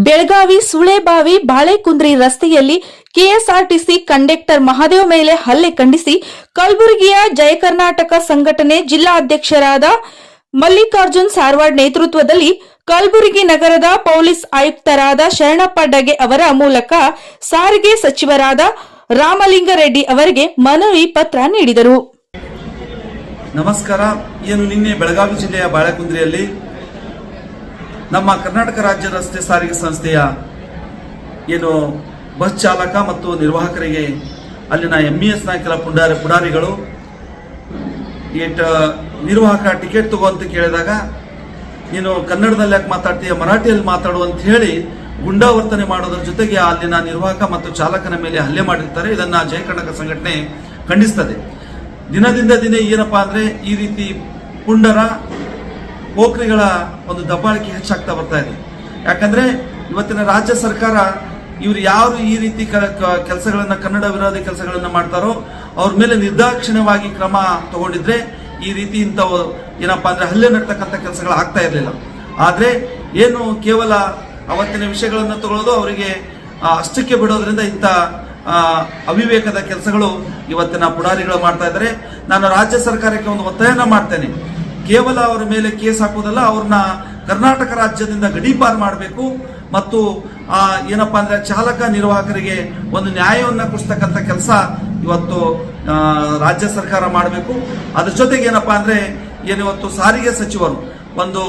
ಬೆಳಗಾವಿ ಸುಳೆಬಾವಿ ಬಾಳೆಕುಂದ್ರಿ ರಸ್ತೆಯಲ್ಲಿ KSRTC conductor Mahadev ಮೇಲೆ ಹಲ್ಲೆ ಖಂಡಿಸಿ ಕಲಬುರಗಿಯ ಜಯ ಕರ್ನಾಟಕ ಸಂಘಟನೆ ಜಿಲ್ಲಾಧ್ಯಕ್ಷರಾದ ಮಲ್ಲಿಕಾರ್ಜುನ್ ಸಾರವಾಡ್ ನೇತೃತ್ವದಲ್ಲಿ ಕಲಬುರಗಿ ನಗರದ ಪೊಲೀಸ್ ಆಯುಕ್ತರಾದ ಶರಣಪ್ಪ ಡಗೆ ಅವರ ಮೂಲಕ ಸಾರಿಗೆ ಸಚಿವರಾದ ರಾಮಲಿಂಗಾರೆಡ್ಡಿ ಅವರಿಗೆ ಮನವಿ ಪತ್ರ ನೀಡಿದರು. ನಮಸ್ಕಾರ. ನಿನ್ನೆ ಬೆಳಗಾವಿ ಜಿಲ್ಲೆಯ ಬಾಳೆಕುಂದ್ರಿಯಲ್ಲಿ ನಮ್ಮ ಕರ್ನಾಟಕ ರಾಜ್ಯ ರಸ್ತೆ ಸಾರಿಗೆ ಸಂಸ್ಥೆಯ ಬಸ್ ಚಾಲಕ ಮತ್ತು ನಿರ್ವಾಹಕರಿಗೆ ಅಲ್ಲಿನ ಎಂಇಎಸ್ನ ಕೆಲ ಪುಡಾರಿಗಳು ನಿರ್ವಾಹಕ ಟಿಕೆಟ್ ತಗೋ ಅಂತ ಕೇಳಿದಾಗ ನೀನು ಕನ್ನಡದಲ್ಲಿ ಯಾಕೆ ಮಾತಾಡ್ತೀಯ, ಮರಾಠಿಯಲ್ಲಿ ಮಾತಾಡು ಅಂತ ಹೇಳಿ ಗುಂಡಾವರ್ತನೆ ಮಾಡೋದ್ರ ಜೊತೆಗೆ ಅಲ್ಲಿನ ನಿರ್ವಾಹಕ ಮತ್ತು ಚಾಲಕನ ಮೇಲೆ ಹಲ್ಲೆ ಮಾಡಿರ್ತಾರೆ. ಇದನ್ನ ಜಯ ಕರ್ನಾಟಕ ಸಂಘಟನೆ ಖಂಡಿಸ್ತದೆ. ದಿನದಿಂದ ದಿನ ಏನಪ್ಪಾ ಅಂದ್ರೆ ಈ ರೀತಿ ಪುಂಡರ ಪೋಖ್ರಿಗಳ ಒಂದು ದಬ್ಬಾಳಿಕೆ ಹೆಚ್ಚಾಗ್ತಾ ಬರ್ತಾ ಇದೆ. ಯಾಕಂದ್ರೆ ಇವತ್ತಿನ ರಾಜ್ಯ ಸರ್ಕಾರ ಇವರು ಯಾರು ಈ ರೀತಿ ಕೆಲಸಗಳನ್ನ ಕನ್ನಡ ವಿರೋಧಿ ಕೆಲಸಗಳನ್ನ ಮಾಡ್ತಾರೋ ಅವ್ರ ಮೇಲೆ ನಿರ್ದಾಕ್ಷಿಣ್ಯವಾಗಿ ಕ್ರಮ ತಗೊಂಡಿದ್ರೆ ಈ ರೀತಿ ಇಂಥವು ಏನಪ್ಪಾ ಅಂದ್ರೆ ಹಲ್ಲೆ ನಡ್ತಕ್ಕಂಥ ಕೆಲಸಗಳು ಆಗ್ತಾ ಇರಲಿಲ್ಲ. ಆದ್ರೆ ಕೇವಲ ಅವತ್ತಿನ ವಿಷಯಗಳನ್ನ ತಗೊಳ್ಳೋದು, ಅವರಿಗೆ ಅಷ್ಟಕ್ಕೆ ಬಿಡೋದ್ರಿಂದ ಇಂಥ ಅವಿವೇಕದ ಕೆಲಸಗಳು ಇವತ್ತಿನ ಪುಡಾರಿಗಳು ಮಾಡ್ತಾ ಇದ್ದಾರೆ. ನಾನು ರಾಜ್ಯ ಸರ್ಕಾರಕ್ಕೆ ಒಂದು ಒತ್ತಾಯನ ಮಾಡ್ತೇನೆ. ಕೇವಲ ಅವರ ಮೇಲೆ ಕೇಸ್ ಹಾಕುವುದಲ್ಲ, ಅವ್ರನ್ನ ಕರ್ನಾಟಕ ರಾಜ್ಯದಿಂದ ಗಡೀಪಾರು ಮಾಡಬೇಕು ಮತ್ತು ಏನಪ್ಪಾ ಅಂದ್ರೆ ಚಾಲಕ ನಿರ್ವಾಹಕರಿಗೆ ಒಂದು ನ್ಯಾಯವನ್ನ ಕೊಡಿಸ್ತಕ್ಕಂಥ ಕೆಲಸ ಇವತ್ತು ರಾಜ್ಯ ಸರ್ಕಾರ ಮಾಡಬೇಕು. ಅದ್ರ ಜೊತೆಗೆ ಏನಪ್ಪಾ ಅಂದ್ರೆ ಇವತ್ತು ಸಾರಿಗೆ ಸಚಿವರು ಒಂದು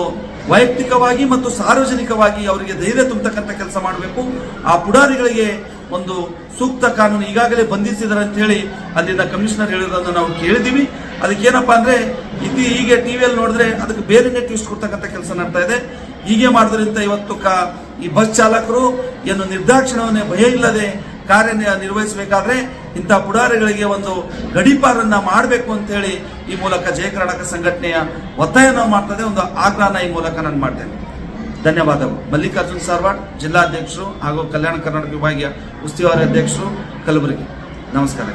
ವೈಯಕ್ತಿಕವಾಗಿ ಮತ್ತು ಸಾರ್ವಜನಿಕವಾಗಿ ಅವರಿಗೆ ಧೈರ್ಯ ತುಂಬತಕ್ಕಂಥ ಕೆಲಸ ಮಾಡಬೇಕು. ಆ ಪುಡಾರಿಗಳಿಗೆ ಒಂದು ಸೂಕ್ತ ಕಾನೂನು ಈಗಾಗಲೇ ಬಂಧಿಸಿದ್ದಾರೆ ಅಂತ ಹೇಳಿ ಅಲ್ಲಿನ ಕಮಿಷನರ್ ಹೇಳಿರೋದನ್ನು ನಾವು ಕೇಳಿದೀವಿ. ಅದಕ್ಕೇನಪ್ಪಾ ಅಂದ್ರೆ ಹೀಗೆ ಟಿವಿಯಲ್ಲಿ ನೋಡಿದ್ರೆ ಅದಕ್ಕೆ ಬೇರೆನೇ ಟ್ವಿಸ್ಟ್ ಕೊಡ್ತಕ್ಕಂಥ ಕೆಲಸ ನಡ್ತಾ ಇದೆ. ಹೀಗೆ ಮಾಡೋದ್ರಿಂದ ಇವತ್ತು ಈ ಬಸ್ ಚಾಲಕರು ನಿರ್ದಾಕ್ಷಿಣ್ಯವನ್ನೇ ಭಯ ಇಲ್ಲದೆ ಕಾರ್ಯ ನಿರ್ವಹಿಸಬೇಕಾದ್ರೆ ಇಂಥ ಪುಡಾರಿಗಳಿಗೆ ಒಂದು ಗಡೀಪಾರನ್ನ ಮಾಡಬೇಕು ಅಂತ ಹೇಳಿ ಈ ಮೂಲಕ ಜಯ ಕರ್ನಾಟಕ ಸಂಘಟನೆಯ ಒತ್ತಾಯನ ಮಾಡ್ತದೆ. ಒಂದು ಆಗ್ರಹನ ಈ ಮೂಲಕ ನಾನು ಮಾಡ್ತೇನೆ. ಧನ್ಯವಾದಗಳು. ಮಲ್ಲಿಕಾರ್ಜುನ್ ಸಾರವಾಡ್, ಜಿಲ್ಲಾಧ್ಯಕ್ಷರು ಹಾಗೂ ಕಲ್ಯಾಣ ಕರ್ನಾಟಕ ವಿಭಾಗೀಯ ಉಸ್ತುವಾರಿ ಅಧ್ಯಕ್ಷರು, ಕಲಬುರಗಿ. ನಮಸ್ಕಾರ.